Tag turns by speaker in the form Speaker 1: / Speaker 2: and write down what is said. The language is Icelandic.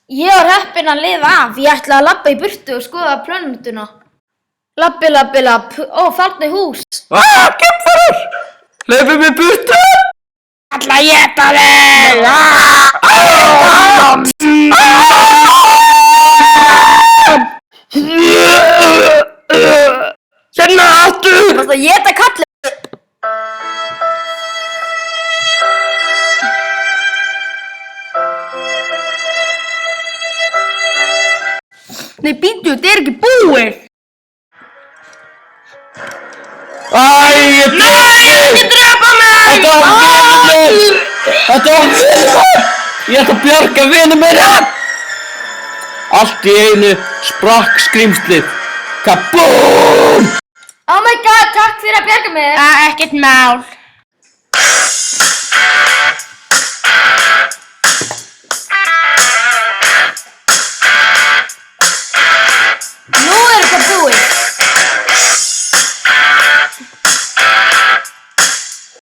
Speaker 1: Ég var heppinn að lifa af. Ég ætlaði að labba í burtu og skoða plönutuna. Labbi, labbi, labb. Ó, þarna er hús.
Speaker 2: Geimfarur! Hleypum í burtu!
Speaker 1: Ætla að éta þig!
Speaker 2: Hérna aftur!
Speaker 1: Þú varst að éta kallinn. Nei, býttu, þetta er ekki búið.
Speaker 2: Nei,
Speaker 1: ekki drepa mig!
Speaker 2: Þetta var vinur minn! Þetta var vinur minn! Ég ætla að bjarga vinur minn! Allt í einu sprakk skrímslið. Kabúm!
Speaker 1: Oh my god, takk fyrir að bjarga mig. Ekkert mál.